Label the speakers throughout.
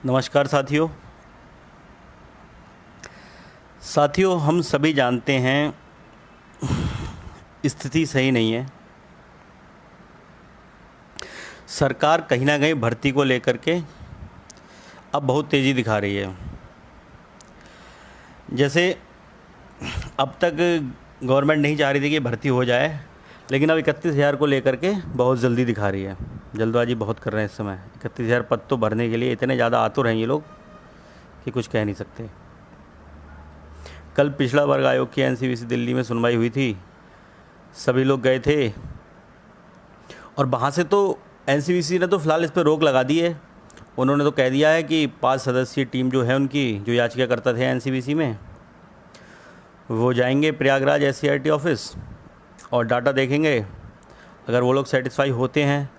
Speaker 1: नमस्कार साथियों, हम सभी जानते हैं स्थिति सही नहीं है। सरकार कहीं ना कहीं भर्ती को लेकर के अब बहुत तेज़ी दिखा रही है। जैसे अब तक गवर्नमेंट नहीं चाह रही थी कि भर्ती हो जाए, लेकिन अब 31,000 को लेकर के बहुत जल्दी दिखा रही है। जल्दबाजी बहुत कर रहे हैं इस समय। 31,000 पद तो भरने के लिए इतने ज़्यादा आतुर हैं ये लोग कि कुछ कह नहीं सकते। कल पिछड़ा वर्ग आयोग की एनसीवीसी दिल्ली में सुनवाई हुई थी, सभी लोग गए थे और वहाँ से तो एनसीवीसी ने तो फ़िलहाल इस पर रोक लगा दी है। उन्होंने तो कह दिया है कि 5 सदस्यीय टीम जो है उनकी, जो याचिकाकर्ता थे एनसीवीसी में, वो जाएंगे प्रयागराज एससीईआरटी ऑफिस और डाटा देखेंगे। अगर वो लोग सेटिस्फाई होते हैं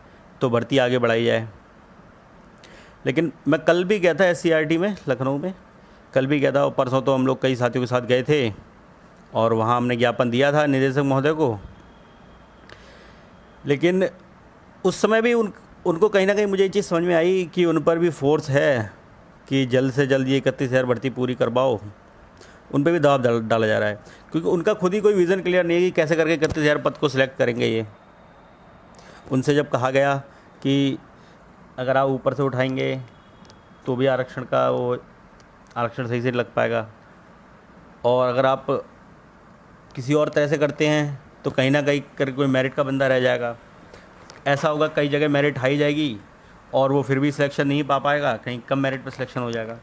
Speaker 1: तो भर्ती आगे बढ़ाई जाए। लेकिन मैं कल भी गया था एससीईआरटी में, लखनऊ में कल भी गया था, और परसों तो हम लोग कई साथियों के साथ गए थे और वहाँ हमने ज्ञापन दिया था निदेशक महोदय को। लेकिन उस समय भी उनको कहीं ना कहीं मुझे ये चीज़ समझ में आई कि उन पर भी फोर्स है कि जल्द से जल्द ये 31,000 भर्ती पूरी करवाओ। उन पर भी दबाव डाला जा रहा है, क्योंकि उनका खुद ही कोई विज़न क्लियर नहीं है कि कैसे करके 31,000 पद को सिलेक्ट करेंगे ये। उनसे जब कहा गया कि अगर आप ऊपर से उठाएंगे तो भी आरक्षण सही से लग पाएगा, और अगर आप किसी और तरह से करते हैं तो कहीं ना कहीं करके कोई मेरिट का बंदा रह जाएगा। ऐसा होगा कई जगह मेरिट हाई जाएगी और वो फिर भी सिलेक्शन नहीं पा पाएगा, कहीं कम मेरिट पर सिलेक्शन हो जाएगा।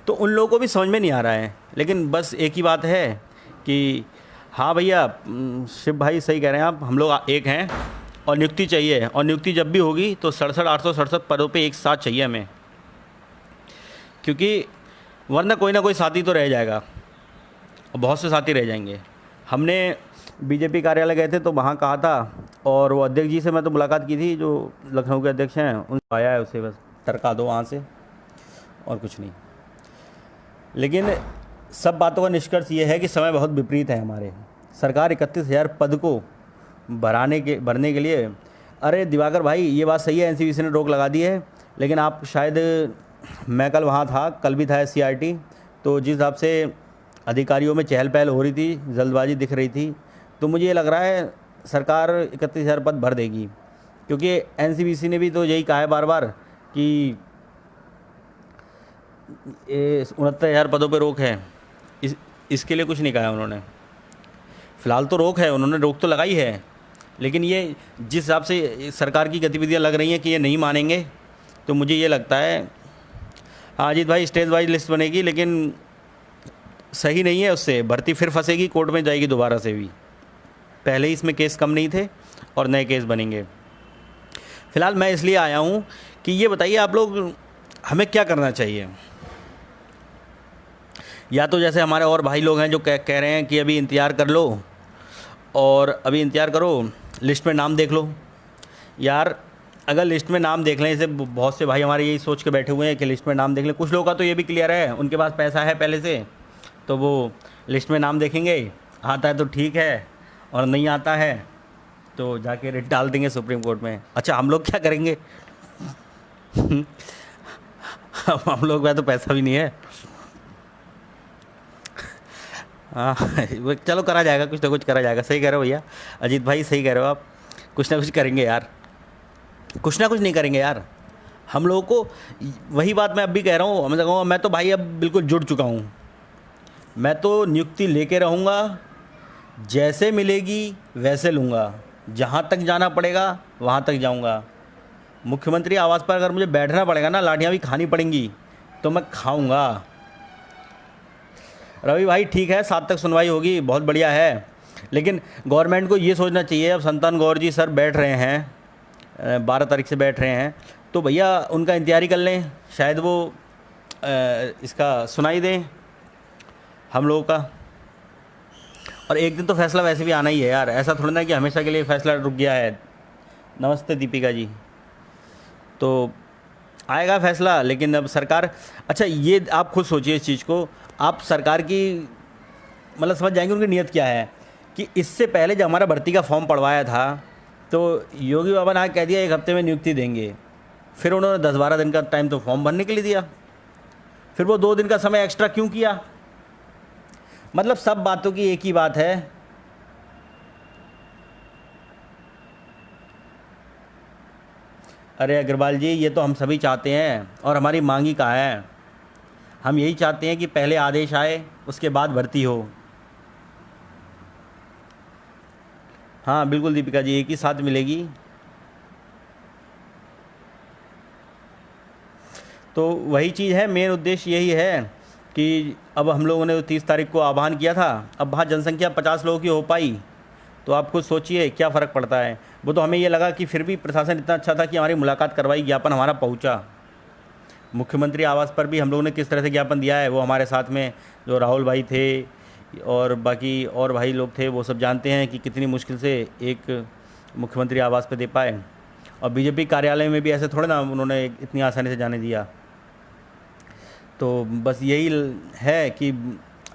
Speaker 1: तो उन लोगों को भी समझ में नहीं आ रहा है। लेकिन बस एक ही बात है कि हाँ भैया, शिव भाई सही कह रहे हैं आप, हम लोग एक हैं और नियुक्ति चाहिए, और नियुक्ति जब भी होगी तो 867 पदों पे एक साथ चाहिए हमें, क्योंकि वरना कोई ना कोई साथी तो रह जाएगा और बहुत से साथी रह जाएंगे। हमने बीजेपी कार्यालय गए थे तो वहाँ कहा था, और वो अध्यक्ष जी से मैं तो मुलाकात की थी, जो लखनऊ के अध्यक्ष हैं, उनको आया है, उसे बस टरका दो वहाँ से, और कुछ नहीं। लेकिन सब बातों का निष्कर्ष ये है कि समय बहुत विपरीत है हमारे। सरकार 31,000 पद को भरने के लिए, अरे दिवाकर भाई ये बात सही है, एनसीवीसी ने रोक लगा दी है, लेकिन आप शायद, मैं कल वहाँ था, कल भी था एससीईआरटी, तो जिस हिसाब से अधिकारियों में चहल पहल हो रही थी, जल्दबाजी दिख रही थी, तो मुझे ये लग रहा है सरकार 31,000 पद भर देगी। क्योंकि एनसीवीसी ने भी तो यही कहा है बार बार कि 69,000 पदों पे रोक है, इसके लिए कुछ नहीं कहा उन्होंने। फ़िलहाल तो रोक है, उन्होंने रोक तो लगाई है, लेकिन ये जिस हिसाब से सरकार की गतिविधियां लग रही हैं कि ये नहीं मानेंगे, तो मुझे ये लगता है, हाँ अजीत भाई, स्टेज वाइज लिस्ट बनेगी, लेकिन सही नहीं है, उससे भर्ती फिर फंसेगी, कोर्ट में जाएगी दोबारा से भी। पहले ही इसमें केस कम नहीं थे और नए केस बनेंगे। फ़िलहाल मैं इसलिए आया हूँ कि ये बताइए आप लोग, हमें क्या करना चाहिए। या तो जैसे हमारे और भाई लोग हैं जो कह रहे हैं कि अभी इंतज़ार कर लो, और अभी इंतज़ार करो, लिस्ट में नाम देख लो। यार अगर लिस्ट में नाम देख लें, जैसे बहुत से भाई हमारे यही सोच के बैठे हुए हैं कि लिस्ट में नाम देख लें। कुछ लोगों का तो ये भी क्लियर है, उनके पास पैसा है पहले से, तो वो लिस्ट में नाम देखेंगे, आता है तो ठीक है, और नहीं आता है तो जाके रिट डाल देंगे सुप्रीम कोर्ट में। अच्छा हम लोग क्या करेंगे? हम लोग में तो पैसा भी नहीं है। हाँ चलो करा जाएगा, कुछ ना कुछ करा जाएगा। सही कह रहे हो भैया, अजीत भाई सही कह रहे हो आप, कुछ ना कुछ करेंगे यार, कुछ ना कुछ नहीं करेंगे यार। हम लोगों को वही बात मैं अब भी कह रहा हूँ, मैं कहूँगा, मैं तो भाई अब बिल्कुल जुड़ चुका हूँ। मैं तो नियुक्ति लेके रहूँगा, जैसे मिलेगी वैसे लूँगा, जहाँ तक जाना पड़ेगा वहाँ तक जाऊँगा। मुख्यमंत्री आवास पर अगर मुझे बैठना पड़ेगा ना, लाठियाँ भी खानी पड़ेंगी, तो मैं खाऊँगा। रवि भाई ठीक है, 7 तक सुनवाई होगी, बहुत बढ़िया है, लेकिन गवर्नमेंट को ये सोचना चाहिए, अब संतान गौर जी सर बैठ रहे हैं, 12 तारीख से बैठ रहे हैं, तो भैया उनका इंतज़ार कर लें, शायद वो इसका सुनाई दें हम लोगों का। और एक दिन तो फैसला वैसे भी आना ही है यार, ऐसा थोड़ा ना कि हमेशा के लिए फैसला रुक गया है। नमस्ते दीपिका जी, तो आएगा फैसला, लेकिन अब सरकार, अच्छा ये आप खुद सोचिए इस चीज़ को, आप सरकार की मतलब समझ जाएंगे उनकी नीयत क्या है। कि इससे पहले जब हमारा भर्ती का फॉर्म पड़वाया था तो योगी बाबा ने कह दिया 1 हफ्ते में नियुक्ति देंगे, फिर उन्होंने 10-12 दिन का टाइम तो फॉर्म भरने के लिए दिया, फिर वो 2 दिन का समय एक्स्ट्रा क्यों किया? मतलब सब बातों की एक ही बात है, अरे अग्रवाल जी ये तो हम सभी चाहते हैं और हमारी मांग ही कहाँ है। हम यही चाहते हैं कि पहले आदेश आए उसके बाद भर्ती हो। हाँ बिल्कुल दीपिका जी, एक ही साथ मिलेगी। तो वही चीज़ है, मेन उद्देश्य यही है कि अब हम लोगों ने 30 तारीख को आह्वान किया था, अब वहाँ जनसंख्या 50 लोगों की हो पाई तो आप खुद सोचिए क्या फ़र्क पड़ता है। वो तो हमें ये लगा कि फिर भी प्रशासन इतना अच्छा था कि हमारी मुलाकात करवाई, ज्ञापन हमारा पहुँचा। मुख्यमंत्री आवास पर भी हम लोगों ने किस तरह से ज्ञापन दिया है वो हमारे साथ में जो राहुल भाई थे और बाकी और भाई लोग थे वो सब जानते हैं कि कितनी मुश्किल से एक मुख्यमंत्री आवास पे दे पाए। और बीजेपी कार्यालय में भी ऐसे थोड़े ना उन्होंने इतनी आसानी से जाने दिया। तो बस यही है कि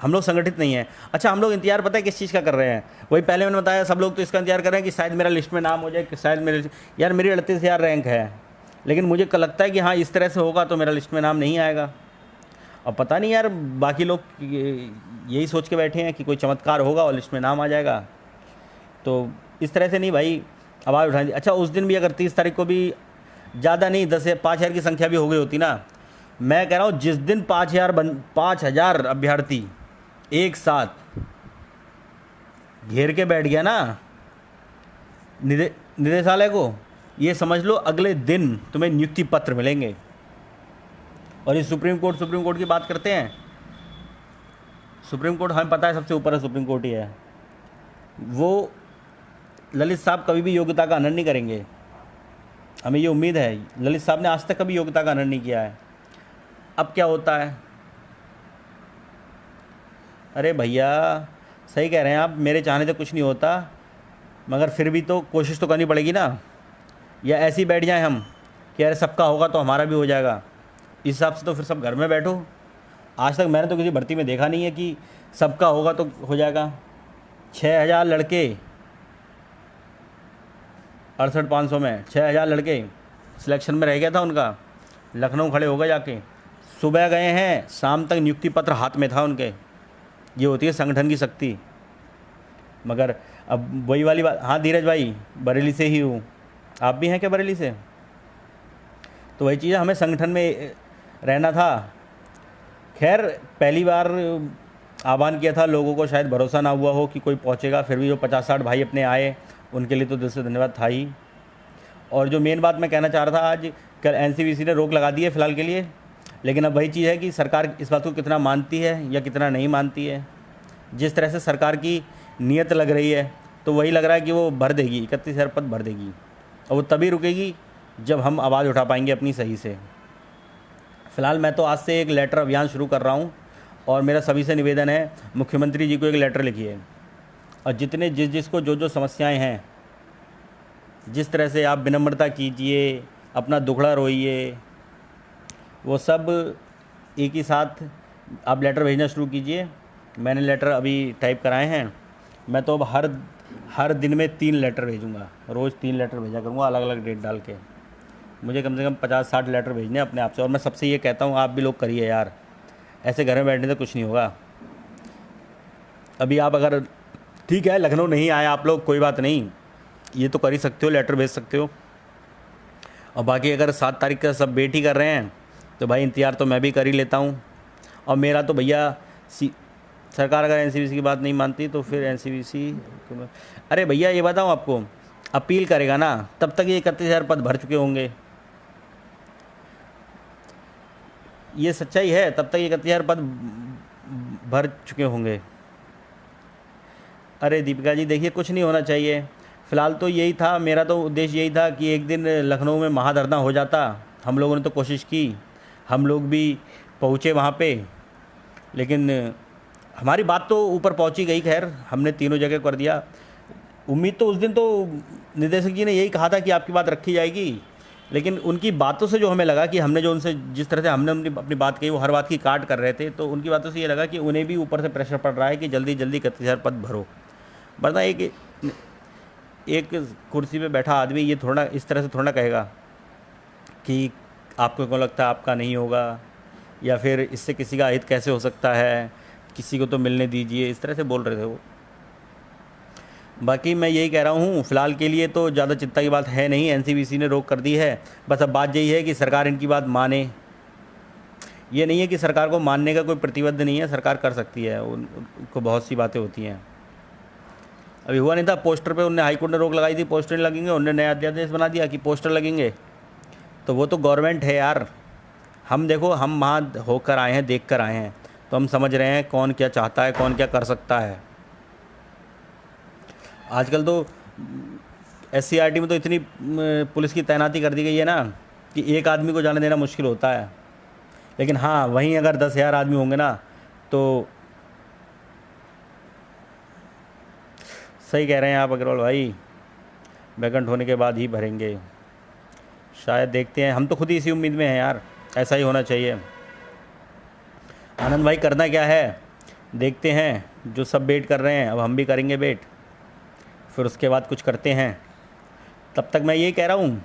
Speaker 1: हम लोग संगठित नहीं हैं। अच्छा, हम लोग इंतज़ार पता है किस चीज़ का कर रहे हैं? वही पहले मैंने बताया, सब लोग तो इसका इंतज़ार कर रहे हैं कि शायद मेरा लिस्ट में नाम हो जाए, कि शायद मेरे यार मेरी 38,000 रैंक है, लेकिन मुझे लगता है कि हाँ इस तरह से होगा तो मेरा लिस्ट में नाम नहीं आएगा। अब पता नहीं यार, बाकी लोग यही सोच के बैठे हैं कि कोई चमत्कार होगा और लिस्ट में नाम आ जाएगा। तो इस तरह से नहीं भाई, आवाज़ उठानी। अच्छा, उस दिन भी अगर 30 तारीख को भी ज़्यादा नहीं 10 या 5,000 की संख्या भी हो गई होती ना, मैं कह रहा हूँ जिस दिन 5,000 अभ्यर्थी एक साथ घेर के बैठ गया ना निदेशालय को, ये समझ लो अगले दिन तुम्हें नियुक्ति पत्र मिलेंगे। और ये सुप्रीम कोर्ट की बात करते हैं, सुप्रीम कोर्ट हमें पता है सबसे ऊपर है, सुप्रीम कोर्ट ही है। वो ललित साहब कभी भी योग्यता का हनन नहीं करेंगे, हमें ये उम्मीद है। ललित साहब ने आज तक कभी योग्यता का हनन नहीं किया है। अब क्या होता है? अरे भैया सही कह रहे हैं आप, मेरे चाहने से कुछ नहीं होता, मगर फिर भी तो कोशिश तो करनी पड़ेगी ना। या ऐसे ही बैठ जाएं हम कि अरे सबका होगा तो हमारा भी हो जाएगा, इस हिसाब से तो फिर सब घर में बैठो। आज तक मैंने तो किसी भर्ती में देखा नहीं है कि सबका होगा तो हो जाएगा। 6,000 लड़के 68,500 में 6,000 लड़के सिलेक्शन में रह गया था उनका, लखनऊ खड़े हो गए जाके, सुबह गए हैं शाम तक नियुक्ति पत्र हाथ में था उनके। ये होती है संगठन की शक्ति। मगर अब वही वाली बात, हाँ धीरज भाई बरेली से ही हूँ, आप भी हैं क्या बरेली से? तो वही चीज़ है, हमें संगठन में रहना था। खैर पहली बार आह्वान किया था, लोगों को शायद भरोसा ना हुआ हो कि कोई पहुंचेगा, फिर भी जो 50-60 भाई अपने आए उनके लिए तो दिल से धन्यवाद था ही। और जो मेन बात मैं कहना चाह रहा था, आज कल एनसीवीसी ने रोक लगा दी है फ़िलहाल के लिए, लेकिन अब वही चीज़ है कि सरकार इस बात को कितना मानती है या कितना नहीं मानती है। जिस तरह से सरकार की नीयत लग रही है तो वही लग रहा है कि वो भर देगी, 31,000 पद भर देगी, और वो तभी रुकेगी जब हम आवाज़ उठा पाएंगे अपनी सही से। फ़िलहाल मैं तो आज से एक लेटर अभियान शुरू कर रहा हूँ और मेरा सभी से निवेदन है, मुख्यमंत्री जी को एक लेटर लिखिए और जितने जिसको जो समस्याएं हैं, जिस तरह से आप विनम्रता कीजिए, अपना दुखड़ा रोइए, वो सब एक ही साथ आप लेटर भेजना शुरू कीजिए। मैंने लेटर अभी टाइप कराए हैं, मैं तो अब हर दिन में 3 लेटर भेजूँगा, रोज़ 3 लेटर भेजा करूँगा अलग अलग डेट डाल के। मुझे कम से कम 50-60 लेटर भेजने अपने आप से। और मैं सबसे ये कहता हूँ आप भी लोग करिए यार, ऐसे घर में बैठने से कुछ नहीं होगा। अभी आप अगर ठीक है लखनऊ नहीं आए आप लोग, कोई बात नहीं, ये तो कर ही सकते हो, लेटर भेज सकते हो। और बाकी अगर 7 तारीख का सब वेट ही कर रहे हैं तो भाई इंतज़ार तो मैं भी कर ही लेता हूँ। और मेरा तो भैया सरकार अगर एनसीवीसी की बात नहीं मानती तो फिर एनसीवीसी, अरे भैया ये बताऊँ आपको, अपील करेगा ना तब तक ये 31,000 पद भर चुके होंगे। ये सच्चाई है, तब तक ये 31,000 पद भर चुके होंगे। अरे दीपिका जी देखिए, कुछ नहीं होना चाहिए। फ़िलहाल तो यही था, मेरा तो उद्देश्य यही था कि एक दिन लखनऊ में महाधरना हो जाता। हम लोगों ने तो कोशिश की, हम लोग भी पहुँचे वहाँ पे, लेकिन हमारी बात तो ऊपर पहुँची गई। खैर हमने तीनों जगह कर दिया। उम्मीद तो उस दिन तो निदेशक जी ने यही कहा था कि आपकी बात रखी जाएगी, लेकिन उनकी बातों से जो हमें लगा कि हमने जो उनसे जिस तरह से हमने उनकी अपनी बात कही वो हर बात की काट कर रहे थे, तो उनकी बातों से ये लगा कि उन्हें भी ऊपर से प्रेशर पड़ रहा है कि जल्दी जल्दी 31,000 पद भरो। वरना एक कुर्सी पे बैठा आदमी ये थोड़ा इस तरह से थोड़ा कहेगा कि आपको क्यों लगता है आपका नहीं होगा, या फिर इससे किसी का हित कैसे हो सकता है, किसी को तो मिलने दीजिए, इस तरह से बोल रहे थे वो। बाकी मैं यही कह रहा हूँ, फ़िलहाल के लिए तो ज़्यादा चिंता की बात है नहीं, एनसीवीसी ने रोक कर दी है। बस अब बात यही है कि सरकार इनकी बात माने। ये नहीं है कि सरकार को मानने का कोई प्रतिबद्ध नहीं है, सरकार कर सकती है, उनको बहुत सी बातें होती हैं। अभी हुआ नहीं था, पोस्टर पे उनने, हाई कोर्ट ने रोक लगाई थी, पोस्टर नहीं लगेंगे, उन्होंने नया अध्यादेश बना दिया कि पोस्टर लगेंगे। तो वो तो गवर्नमेंट है यार, हम देखो, हम वहाँ होकर आए हैं, देख कर आए हैं, तो हम समझ रहे हैं कौन क्या चाहता है, कौन क्या कर सकता है। आजकल तो एससीईआरटी में तो इतनी पुलिस की तैनाती कर दी गई है ना कि एक आदमी को जाने देना मुश्किल होता है। लेकिन हाँ, वहीं अगर 10,000 आदमी होंगे ना तो सही कह रहे हैं आप अग्रवाल भाई, वैकेंट होने के बाद ही भरेंगे शायद, देखते हैं। हम तो खुद ही इसी उम्मीद में हैं यार, ऐसा ही होना चाहिए। आनंद भाई, करना क्या है देखते हैं, जो सब वेट कर रहे हैं अब हम भी करेंगे वेट, फिर उसके बाद कुछ करते हैं। तब तक मैं यही कह रहा हूँ,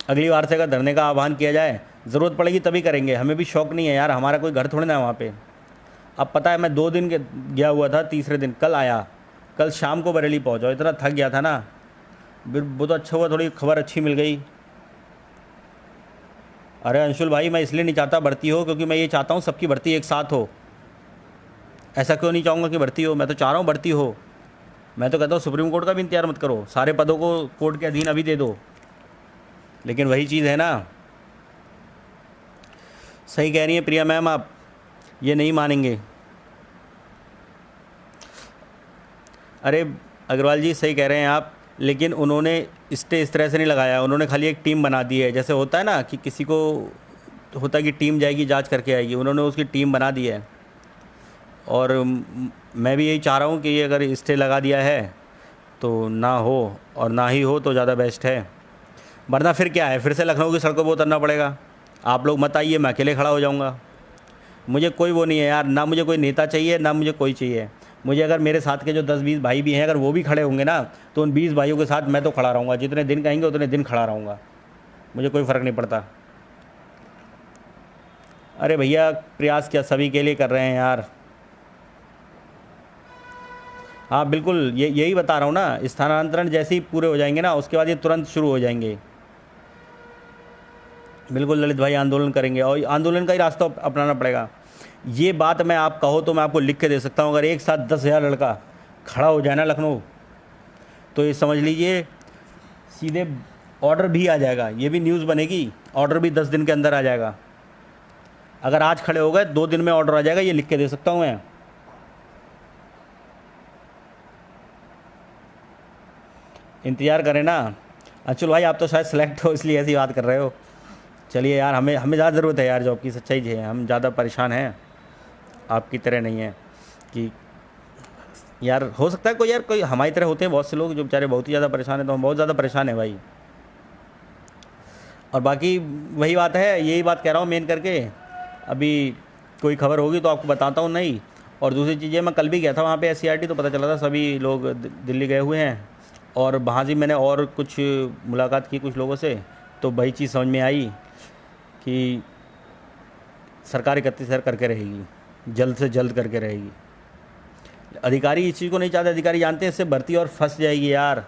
Speaker 1: अगली बार से अगर धरने का आह्वान किया जाए, ज़रूरत पड़ेगी तभी करेंगे। हमें भी शौक़ नहीं है यार, हमारा कोई घर थोड़े ना है वहाँ पे। अब पता है, मैं 2 दिन गया हुआ था, तीसरे दिन कल आया, कल शाम को बरेली पहुँचा, इतना थक गया था ना। वो तो अच्छा हुआ, थोड़ी खबर अच्छी मिल गई। अरे अंशुल भाई, मैं इसलिए नहीं चाहता भर्ती हो, क्योंकि मैं ये चाहता हूँ सबकी भर्ती एक साथ हो। ऐसा क्यों नहीं चाहूँगा कि भर्ती हो, मैं तो चाह रहा हूँ भर्ती हो। मैं तो कहता हूँ सुप्रीम कोर्ट का भी इंतजार मत करो, सारे पदों को कोर्ट के अधीन अभी दे दो। लेकिन वही चीज़ है ना, सही कह रही हैं प्रिया मैम आप, ये नहीं मानेंगे। अरे अग्रवाल जी, सही कह रहे हैं आप, लेकिन उन्होंने स्टे इस तरह से नहीं लगाया, उन्होंने खाली एक टीम बना दी है। जैसे होता है ना कि किसी को होता है कि टीम जाएगी जांच करके आएगी, उन्होंने उसकी टीम बना दी है। और मैं भी यही चाह रहा हूँ कि ये अगर स्टे लगा दिया है तो ना हो, और ना ही हो तो ज़्यादा बेस्ट है। वरना फिर क्या है, फिर से लखनऊ की सड़कों पर उतरना पड़ेगा। आप लोग मत आइए, मैं अकेले खड़ा हो जाऊँगा। मुझे कोई वो नहीं है यार, ना मुझे कोई नेता चाहिए, ना मुझे कोई चाहिए। मुझे अगर मेरे साथ के जो 10-20 भाई भी हैं, अगर वो भी खड़े होंगे ना, तो उन 20 भाइयों के साथ मैं तो खड़ा रहूँगा। जितने दिन कहेंगे उतने दिन खड़ा रहूँगा, मुझे कोई फ़र्क नहीं पड़ता। अरे भैया, प्रयास क्या सभी के लिए कर रहे हैं यार। हाँ बिल्कुल, यही बता रहा हूँ ना, स्थानांतरण जैसे ही पूरे हो जाएंगे ना, उसके बाद ये तुरंत शुरू हो जाएंगे। बिल्कुल ललित भाई, आंदोलन करेंगे, और आंदोलन का ही रास्ता अपनाना पड़ेगा। ये बात मैं आप कहो तो मैं आपको लिख के दे सकता हूँ। अगर एक साथ 10,000 लड़का खड़ा हो जाए ना लखनऊ, तो ये समझ लीजिए सीधे ऑर्डर भी आ जाएगा, ये भी न्यूज़ बनेगी, ऑर्डर भी 10 दिन के अंदर आ जाएगा। अगर आज खड़े हो गए, 2 दिन में ऑर्डर आ जाएगा, ये लिख के दे सकता हूँ मैं। इंतज़ार करें ना। अंशुल भाई, आप तो शायद सेलेक्ट हो इसलिए ऐसी बात कर रहे हो। चलिए यार, हमें ज़्यादा ज़रूरत है यार जॉब की, सच्चाई है, हम ज़्यादा परेशान हैं, आपकी तरह नहीं है कि यार हो सकता है कोई हमारी तरह होते हैं बहुत से लोग जो बेचारे बहुत ही ज़्यादा परेशान हैं, तो हम बहुत ज़्यादा परेशान हैं भाई। और बाकी वही बात है, यही बात कह रहा हूँ मेन करके। अभी कोई खबर होगी तो आपको बताता हूँ। नहीं, और दूसरी चीज़ें, मैं कल भी गया था वहाँ पे एससीईआरटी, तो पता चला था सभी लोग दिल्ली गए हुए हैं। और वहाँ से मैंने और कुछ मुलाकात की कुछ लोगों से, तो वही चीज़ समझ में आई कि सरकार 31,000 करके रहेगी, जल्द से जल्द करके रहेगी। अधिकारी इस चीज़ को नहीं चाहते, अधिकारी जानते हैं इससे भर्ती और फंस जाएगी यार।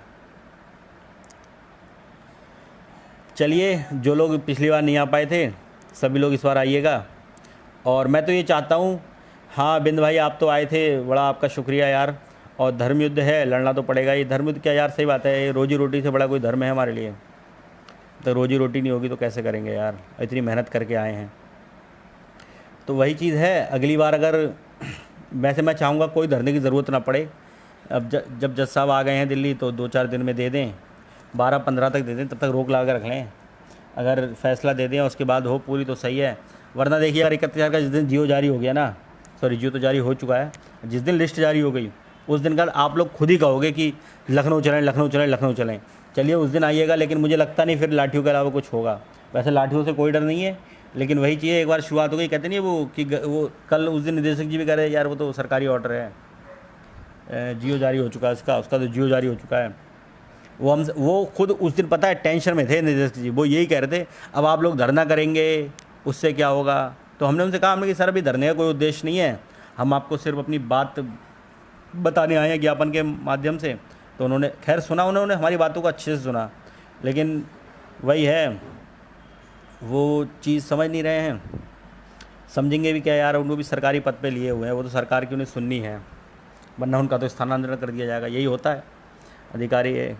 Speaker 1: चलिए, जो लोग पिछली बार नहीं आ पाए थे, सभी लोग इस बार आइएगा। और मैं तो ये चाहता हूँ, हाँ बिंद भाई, आप तो आए थे, बड़ा आपका शुक्रिया यार। और धर्म युद्ध है, लड़ना तो पड़ेगा ही। धर्म युद्ध क्या यार, सही बात है, रोजी रोटी से बड़ा कोई धर्म है हमारे लिए। तो रोजी रोटी नहीं होगी तो कैसे करेंगे यार, इतनी मेहनत करके आए हैं। तो वही चीज़ है, अगली बार अगर, वैसे मैं चाहूँगा कोई धरने की ज़रूरत ना पड़े। अब जब जज साहब आ गए हैं दिल्ली, तो 2-4 दिन में दे दें, 12-15 तक दे दें, तब तक रोक लगा कर रख लें। अगर फैसला दे दें उसके बाद हो पूरी तो सही है। वरना देखिए, अगर 31,000 का जिस दिन जियो जारी हो गया ना, सॉरी जियो तो जारी हो चुका है, जिस दिन लिस्ट जारी हो गई उस दिन का आप लोग खुद ही कहोगे कि लखनऊ चलें, लखनऊ चलें, लखनऊ चलें। चलिए उस दिन आइएगा, लेकिन मुझे लगता नहीं फिर लाठियों के अलावा कुछ होगा। वैसे लाठियों से कोई डर नहीं है, लेकिन वही चीज़, एक बार शुरुआत हो गई, कहते नहीं वो कि वो कल उस दिन निदेशक जी भी कह रहे हैं यार वो तो सरकारी ऑर्डर है, जियो जारी हो चुका है उसका तो जियो जारी हो चुका है। वो खुद उस दिन पता है टेंशन में थे निदेशक जी, वो यही कह रहे थे अब आप लोग धरना करेंगे उससे क्या होगा, तो हमने उनसे कहा, हमने कि सर अभी धरने का कोई उद्देश्य नहीं है, हम आपको सिर्फ अपनी बात बताने आए हैं ज्ञापन के माध्यम से। तो उन्होंने खैर सुना, उन्होंने हमारी बातों को अच्छे से सुना, लेकिन वही है, वो चीज़ समझ नहीं रहे हैं। समझेंगे भी क्या यार, उनको भी सरकारी पद पे लिए हुए हैं, वो तो सरकार की उन्हें सुननी है, वरना उनका तो स्थानांतरण कर दिया जाएगा। यही होता है, अधिकारी है,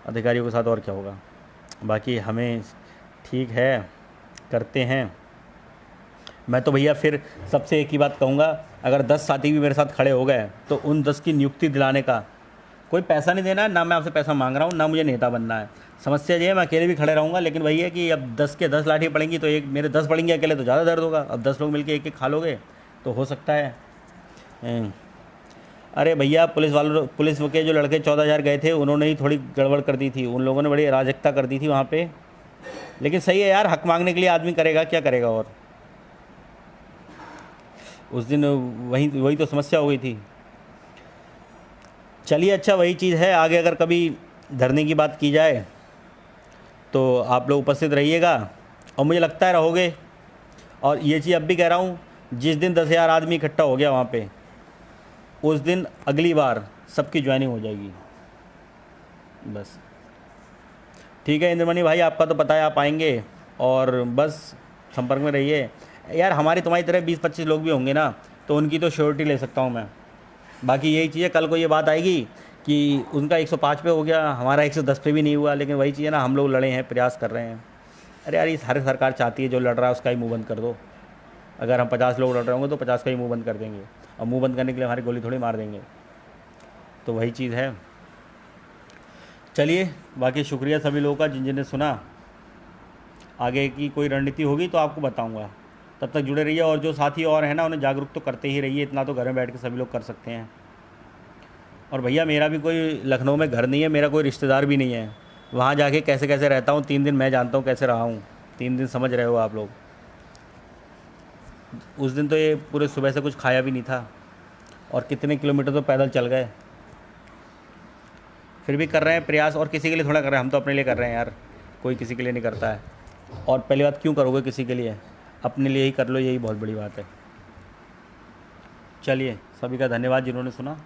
Speaker 1: अधिकारियों के साथ और क्या होगा। बाकी हमें ठीक है, करते हैं। मैं तो भैया फिर सबसे एक ही बात कहूँगा, अगर 10 साथी भी मेरे साथ खड़े हो गए तो उन 10 की नियुक्ति दिलाने का कोई पैसा नहीं देना है, ना मैं आपसे पैसा मांग रहा हूँ, ना मुझे नेता बनना है। समस्या ये है, मैं अकेले भी खड़े रहूँगा, लेकिन वही है कि अब 10 के 10 लाठी पड़ेंगी तो एक मेरे 10 पड़ेंगे अकेले तो ज़्यादा दर्द होगा। अब 10 लोग मिलकर एक एक खा लोगे तो हो सकता है। अरे भैया पुलिस के जो लड़के 14,000 गए थे, उन्होंने ही थोड़ी गड़बड़ कर दी थी, उन लोगों ने बड़ी अराजकता कर दी थी वहाँ पे। लेकिन सही है यार, हक मांगने के लिए आदमी करेगा, क्या करेगा। और उस दिन वही तो समस्या हो गई थी। चलिए अच्छा, वही चीज़ है, आगे अगर कभी धरने की बात की जाए तो आप लोग उपस्थित रहिएगा, और मुझे लगता है रहोगे। और ये चीज़ अब भी कह रहा हूँ, जिस दिन 10,000 आदमी इकट्ठा हो गया वहाँ पे, उस दिन अगली बार सबकी ज्वाइनिंग हो जाएगी। बस ठीक है इंद्रमणि भाई, आपका तो पता है आप आएंगे, और बस संपर्क में रहिए यार। हमारी तुम्हारी तरह 20-25 लोग भी होंगे ना, तो उनकी तो श्योरिटी ले सकता हूँ मैं। बाकी यही चीज़ है, कल को ये बात आएगी कि उनका 105 पे हो गया, हमारा 110 पे भी नहीं हुआ, लेकिन वही चीज़ है ना, हम लोग लड़े हैं, प्रयास कर रहे हैं। अरे यार, ये हर सरकार चाहती है जो लड़ रहा है उसका ही मुँह बंद कर दो। अगर हम 50 लोग लड़ रहे होंगे तो 50 का ही मुँह बंद कर देंगे, और मुँह बंद करने के लिए हमारी गोली थोड़ी मार देंगे। तो वही चीज़ है। चलिए, बाकी शुक्रिया सभी लोगों का जिन्होंने सुना। आगे की कोई रणनीति होगी तो आपको बताऊंगा, तब तक जुड़े रहिए। और जो साथी और हैं ना, उन्हें जागरूक तो करते ही रहिए, इतना तो घर में बैठ के सभी लोग कर सकते हैं। और भैया मेरा भी कोई लखनऊ में घर नहीं है, मेरा कोई रिश्तेदार भी नहीं है, वहाँ जाके कैसे कैसे रहता हूँ 3 दिन मैं जानता हूँ कैसे रहा हूँ। 3 दिन समझ रहे हो आप लोग। उस दिन तो ये पूरे सुबह से कुछ खाया भी नहीं था, और कितने किलोमीटर तो पैदल चल गए। फिर भी कर रहे हैं प्रयास, और किसी के लिए थोड़ा कर रहे हैं, हम तो अपने लिए कर रहे हैं यार, कोई किसी के लिए नहीं करता है। और पहली बात, क्यों करोगे किसी के लिए, अपने लिए ही कर लो, यही बहुत बड़ी बात है। चलिए, सभी का धन्यवाद जिन्होंने सुना।